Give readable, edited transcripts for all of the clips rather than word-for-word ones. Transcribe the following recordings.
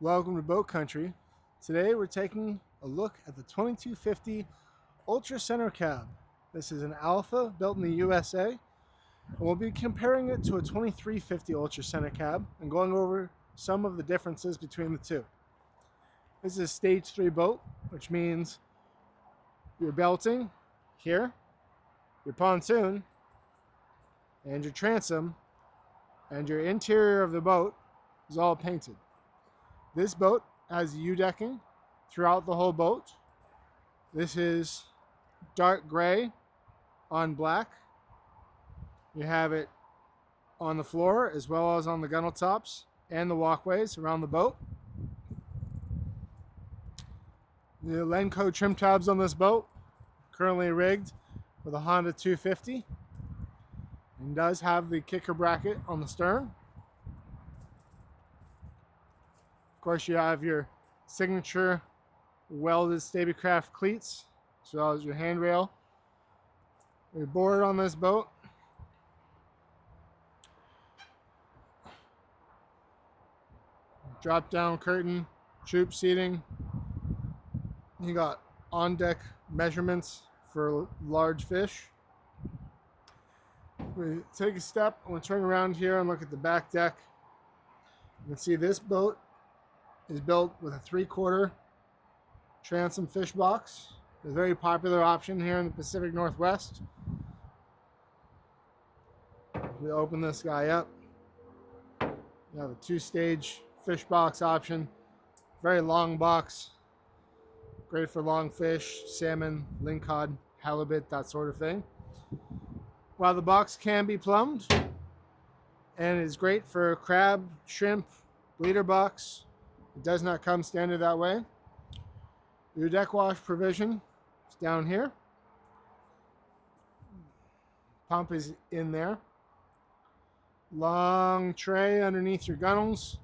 Welcome to Boat Country. Today we're taking a look at the 2250 Ultra Center Cab. This is an Alpha built in the USA, and we'll be comparing it to a 2350 Ultra Center Cab and going over some of the differences between the two. This is a stage 3 boat, which means your belting here, your pontoon, and your transom, and your interior of the boat is all painted. This boat has U-decking throughout the whole boat. This is dark gray on black. You have it on the floor as well as on the gunnel tops and the walkways around the boat. The Lenco trim tabs on this boat, currently rigged with a Honda 250, and does have the kicker bracket on the stern. Of course, you have your signature welded Stabicraft cleats, as well as your handrail. Your board on this boat. Drop down curtain, troop seating. You got on deck measurements for large fish. We take a step and we turn around here and look at the back deck. You can see this boat is built with a 3/4 transom fish box. It's a very popular option here in the Pacific Northwest. If we open this guy up, you have a 2-stage fish box option. Very long box. Great for long fish, salmon, lingcod, halibut, that sort of thing. While the box can be plumbed and is great for crab, shrimp, bleeder box, it does not come standard that way. Your deck wash provision is down here. Pump is in there. Long tray underneath your gunnels.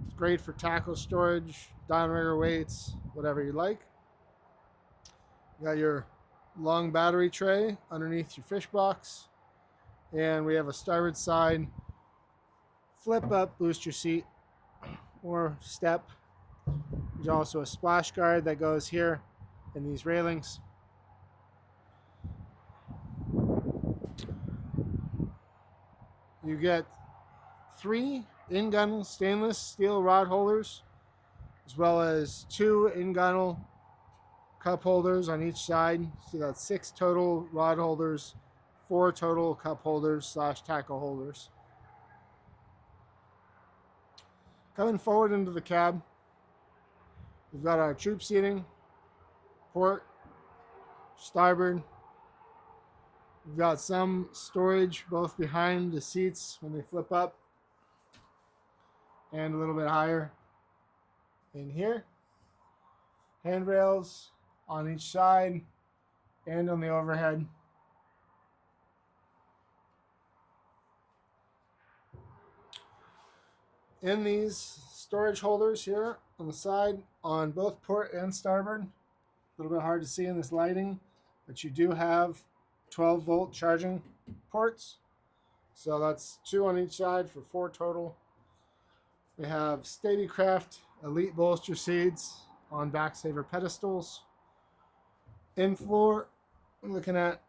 It's great for tackle storage, downrigger weights, whatever you like. You got your long battery tray underneath your fish box. And we have a starboard side flip up booster seat or step. There's also a splash guard that goes here in these railings. You get 3 in-gunnel stainless steel rod holders, as well as 2 in-gunnel cup holders on each side. So that's 6 total rod holders, 4 total cup holders / tackle holders. Coming forward into the cab, we've got our troop seating, port, starboard. We've got some storage both behind the seats when they flip up and a little bit higher in here. Handrails on each side and on the overhead. In these storage holders here on the side on both port and starboard, a little bit hard to see in this lighting, but you do have 12-volt charging ports. So that's 2 on each side for 4 total. We have Stabicraft Elite bolster seats on backsaver pedestals. In floor, I'm looking at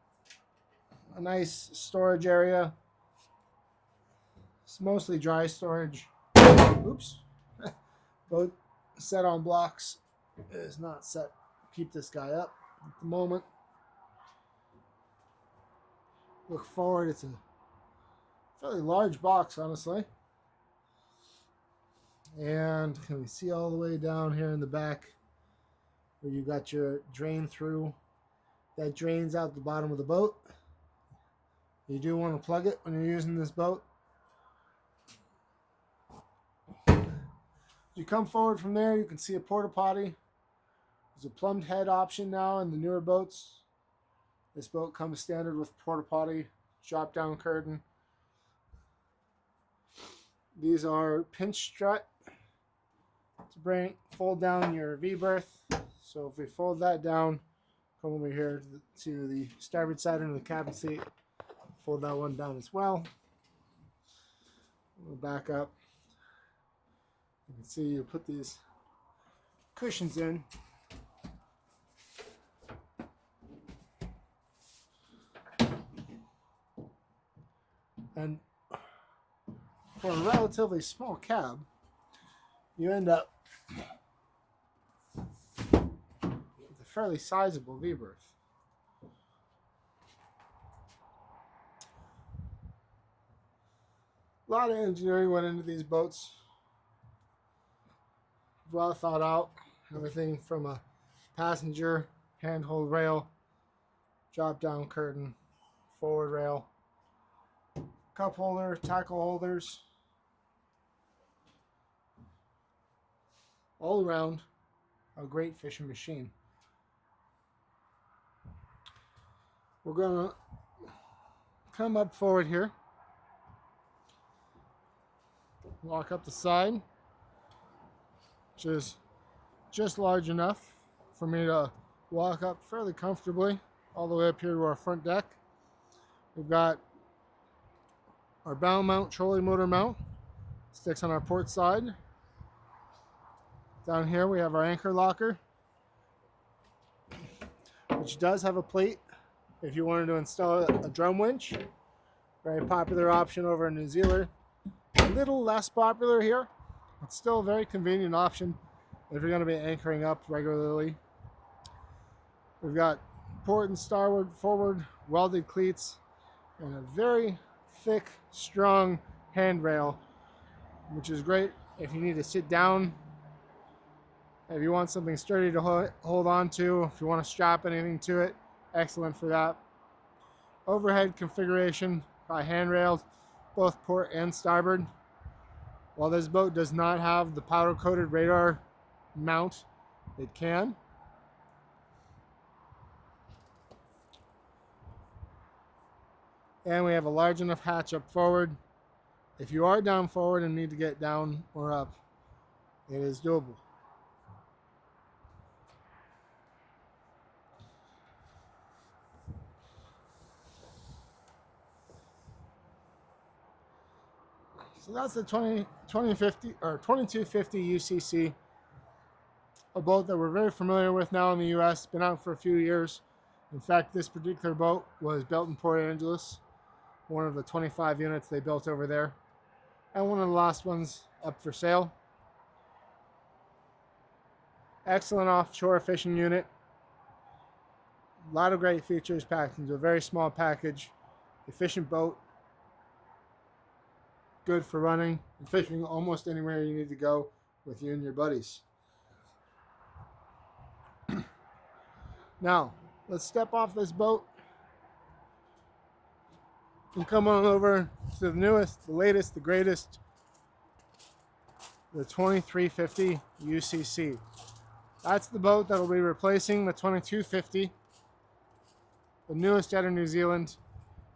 a nice storage area. It's mostly dry storage. Oops. Boat set on blocks. It is not set. Keep this guy up at the moment. Look forward. It's a fairly large box, honestly. And can we see all the way down here in the back where you got your drain through? That drains out the bottom of the boat. You do want to plug it when you're using this boat. You come forward from there, you can see a porta potty. There's a plumbed head option now in the newer boats. This boat comes standard with porta potty, drop down curtain. These are pinch strut to fold down your V-berth. So if we fold that down, come over here to the starboard side into the cabin seat, fold that one down as well. We'll back up. You can see you put these cushions in. And for a relatively small cab, you end up with a fairly sizable V-berth. A lot of engineering went into these boats. Well thought out. Everything from a passenger handhold rail, drop down curtain, forward rail, cup holder, tackle holders, all around a great fishing machine. We're going to come up forward here, walk up the side, which is just large enough for me to walk up fairly comfortably all the way up here to our front deck. We've got our bow mount, trolley motor mount, sticks on our port side. Down here we have our anchor locker, which does have a plate if you wanted to install a drum winch. Very popular option over in New Zealand. A little less popular here, but still a very convenient option if you're going to be anchoring up regularly. We've got port and starboard forward welded cleats and a very thick, strong handrail, which is great if you need to sit down, if you want something sturdy to hold on to, if you want to strap anything to it, excellent for that. Overhead configuration by handrails, both port and starboard. While this boat does not have the powder-coated radar mount, it can. And we have a large enough hatch up forward. If you are down forward and need to get down or up, it is doable. So that's the 2250 UCC, a boat that we're very familiar with now in the US. Been out for a few years. In fact, this particular boat was built in Port Angeles, one of the 25 units they built over there, and one of the last ones up for sale. Excellent offshore fishing unit. A lot of great features packed into a very small package. Efficient boat. Good for running and fishing almost anywhere you need to go with you and your buddies. Now, let's step off this boat and come on over to the newest, the latest, the greatest, the 2350 UCC. That's the boat that will be replacing the 2250, the newest out of New Zealand.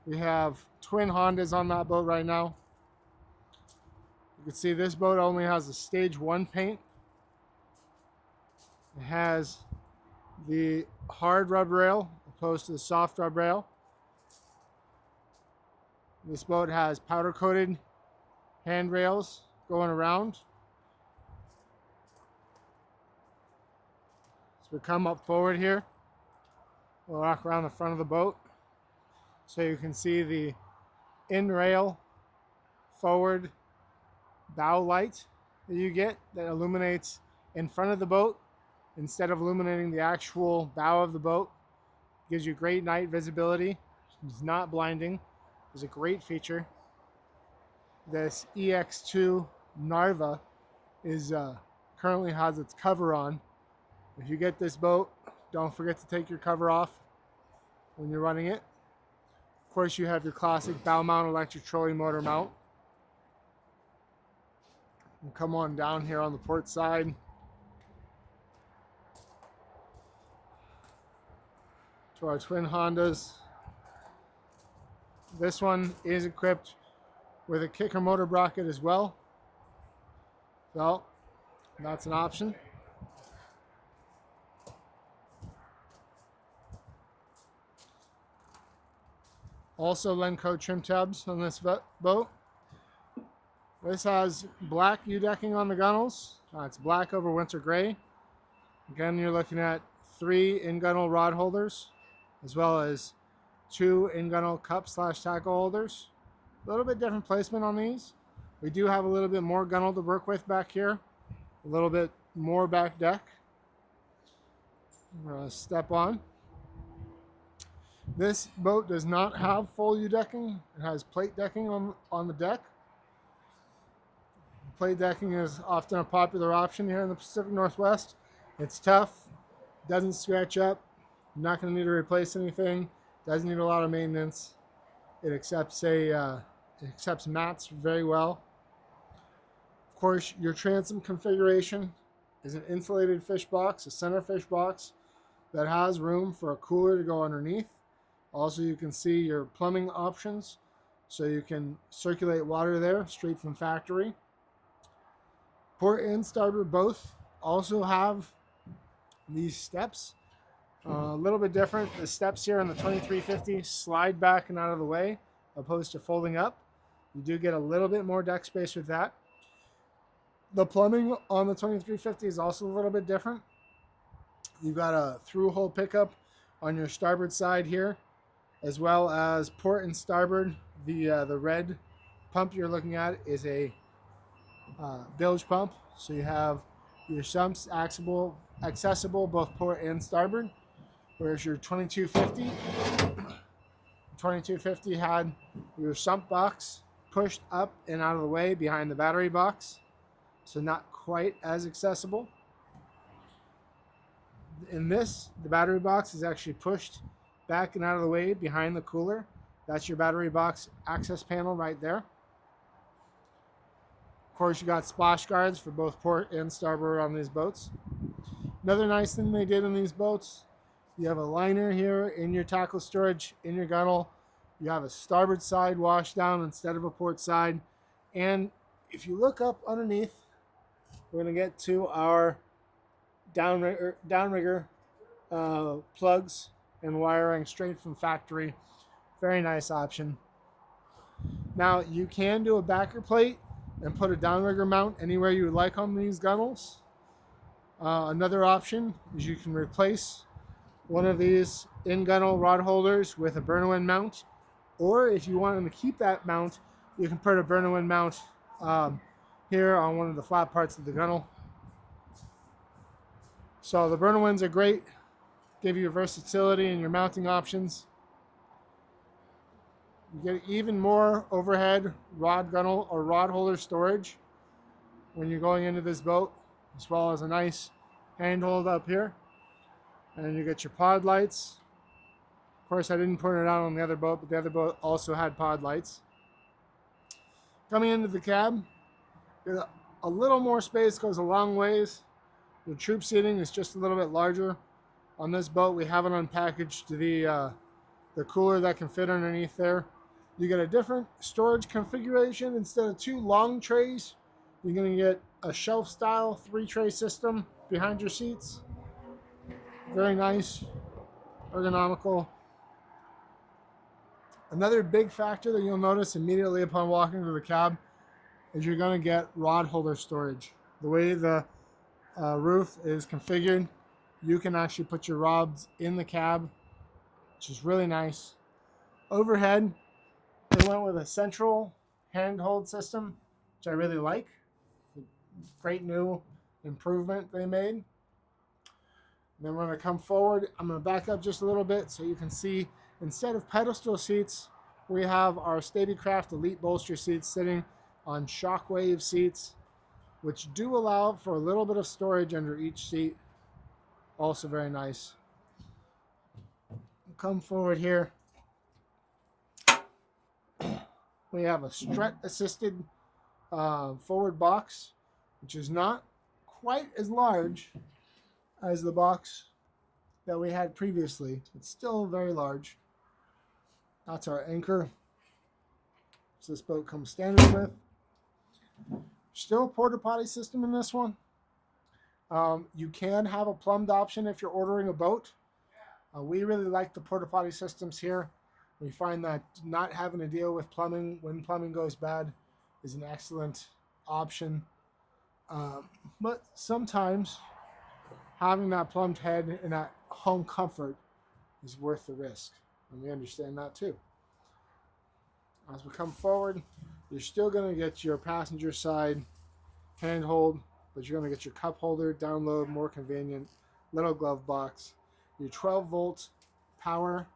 We have twin Hondas on that boat right now. You can see this boat only has a stage 1 paint. It has the hard rub rail opposed to the soft rub rail. This boat has powder coated handrails going around. So we come up forward here. We'll walk around the front of the boat so you can see the in-rail forward bow light that you get that illuminates in front of the boat instead of illuminating the actual bow of the boat. Gives you great night visibility. It's not blinding. It's a great feature. This EX2 Narva is currently has its cover on. If you get this boat, don't forget to take your cover off when you're running it. Of course, you have your classic bow mount electric trolley motor mount. We'll come on down here on the port side. To our twin Hondas. This one is equipped with a kicker motor bracket as well. So that's an option. Also Lenco trim tabs on this boat. This has black U-decking on the gunnels. It's black over winter gray. Again, you're looking at 3 in-gunnel rod holders, as well as 2 in-gunnel cup/tackle holders. A little bit different placement on these. We do have a little bit more gunnel to work with back here. A little bit more back deck. We're going to step on. This boat does not have full U-decking. It has plate decking on the deck. Plate decking is often a popular option here in the Pacific Northwest. It's tough, doesn't scratch up, you're not going to need to replace anything, doesn't need a lot of maintenance. It accepts mats very well. Of course, your transom configuration is an insulated fish box, a center fish box that has room for a cooler to go underneath. Also, you can see your plumbing options, so you can circulate water there straight from factory. Port and starboard both also have these steps. A little bit different. The steps here on the 2350 slide back and out of the way, opposed to folding up. You do get a little bit more deck space with that. The plumbing on the 2350 is also a little bit different. You've got a through-hole pickup on your starboard side here, as well as port and starboard. The red pump you're looking at is a bilge pump, so you have your sumps accessible both port and starboard, whereas your 2250 had your sump box pushed up and out of the way behind the battery box, so not quite as accessible. In this, the battery box is actually pushed back and out of the way behind the cooler. That's your battery box access panel right there. Of course, you got splash guards for both port and starboard on these boats. Another nice thing they did in these boats, you have a liner here in your tackle storage, in your gunnel. You have a starboard side wash down instead of a port side. And if you look up underneath, we're going to get to our downrigger plugs and wiring straight from factory. Very nice option. Now, you can do a backer plate and put a downrigger mount anywhere you would like on these gunnels. Another option is you can replace one of these in-gunnel rod holders with a burn-in mount, or if you want them to keep that mount, you can put a burn-in mount here on one of the flat parts of the gunnel. So the burn-in are great, give you versatility in your mounting options. You get even more overhead rod gunnel or rod holder storage when you're going into this boat, as well as a nice handhold up here. And you get your pod lights. Of course, I didn't put it out on the other boat, but the other boat also had pod lights. Coming into the cab, a little more space goes a long ways. The troop seating is just a little bit larger. On this boat, we haven't unpackaged the cooler that can fit underneath there. You get a different storage configuration. Instead of 2 long trays, you're going to get a shelf-style 3-tray system behind your seats. Very nice, ergonomical. Another big factor that you'll notice immediately upon walking into the cab is you're going to get rod holder storage. The way the roof is configured, you can actually put your rods in the cab, which is really nice. Overhead, they went with a central handhold system, which I really like. Great new improvement they made. And then we're going to come forward. I'm going to back up just a little bit so you can see, instead of pedestal seats, we have our Stabicraft Elite bolster seats sitting on shockwave seats, which do allow for a little bit of storage under each seat. Also very nice. Come forward here. We have a strut assisted forward box, which is not quite as large as the box that we had previously. It's still very large. That's our anchor, which this boat comes standard with. Still a porta potty system in this one. You can have a plumbed option if you're ordering a boat. We really like the porta potty systems here. We find that not having to deal with plumbing when plumbing goes bad is an excellent option. But sometimes having that plumbed head and that home comfort is worth the risk. And we understand that too. As we come forward, you're still going to get your passenger side handhold, but you're going to get your cup holder, download, more convenient, little glove box. Your 12-volt power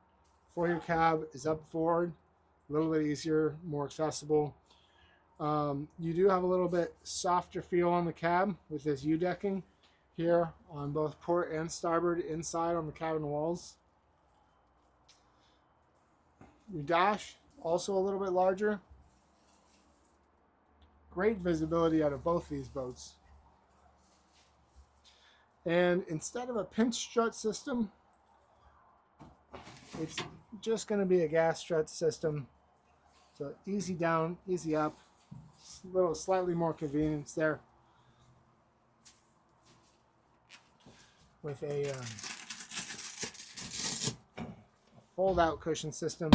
for your cab is up forward, a little bit easier, more accessible. You do have a little bit softer feel on the cab with this U-decking here on both port and starboard inside on the cabin walls. Your dash, also a little bit larger. Great visibility out of both these boats. And instead of a pinch strut system, it's just going to be a gas strut system. So easy down, easy up. A little slightly more convenience there. With a fold-out cushion system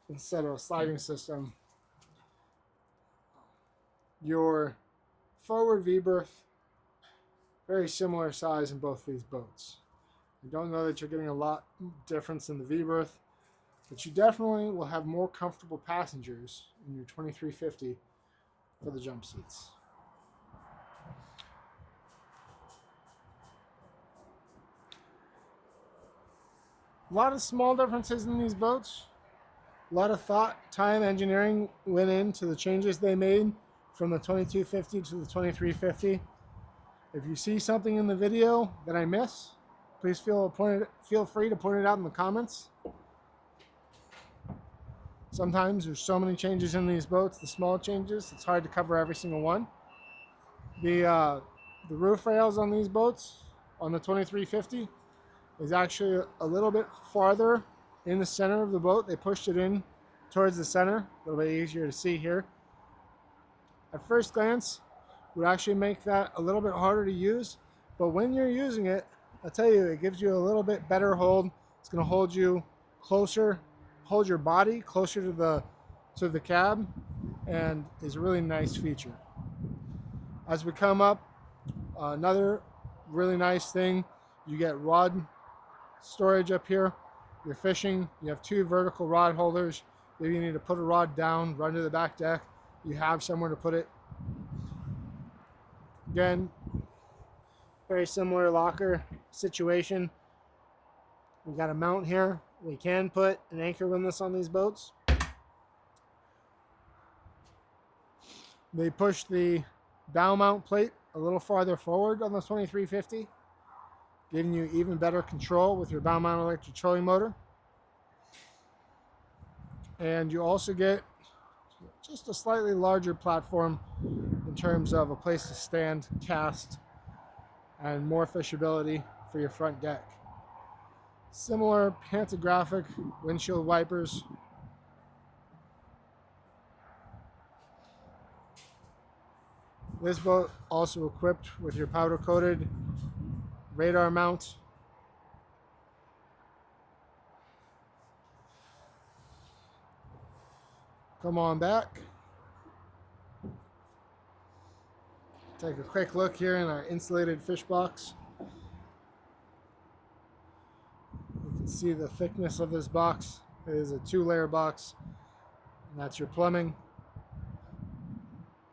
instead of a sliding system. Your forward V-berth, very similar size in both these boats. I don't know that you're getting a lot difference in the V-berth, but you definitely will have more comfortable passengers in your 2350 for the jump seats. A lot of small differences in these boats. A lot of thought, time, engineering went into the changes they made from the 2250 to the 2350. If you see something in the video that I miss, please feel free to point it out in the comments. Sometimes there's so many changes in these boats, the small changes, it's hard to cover every single one. The roof rails on these boats, on the 2350, is actually a little bit farther in the center of the boat. They pushed it in towards the center, a little bit easier to see here. At first glance, would actually make that a little bit harder to use, but when you're using it, I'll tell you, it gives you a little bit better hold. It's going to hold you closer, hold your body closer to the cab, and is a really nice feature. As we come up, another really nice thing, you get rod storage up here. You're fishing, you have two vertical rod holders. Maybe you need to put a rod down, run to the back deck, you have somewhere to put it. Again, very similar locker situation. We've got a mount here. We can put an anchor windlass on these boats. They push the bow mount plate a little farther forward on the 2350, giving you even better control with your bow mount electric trolling motor. And you also get just a slightly larger platform in terms of a place to stand, cast, and more fishability for your front deck. Similar pantographic windshield wipers. This boat also equipped with your powder coated radar mount. Come on back. Take a quick look here in our insulated fish box. You can see the thickness of this box. It is a 2-layer box, and that's your plumbing.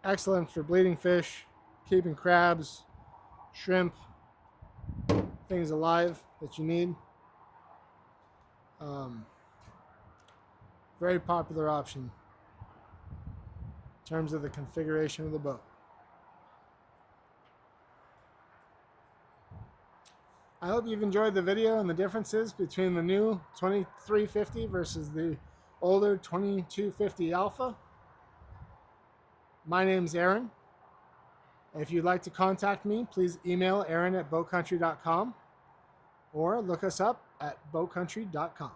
Excellent for bleeding fish, keeping crabs, shrimp, things alive that you need. Very popular option in terms of the configuration of the boat. I hope you've enjoyed the video and the differences between the new 2350 versus the older 2250 Alpha. My name's Aaron. If you'd like to contact me, please email aaron@boatcountry.com or look us up at boatcountry.com.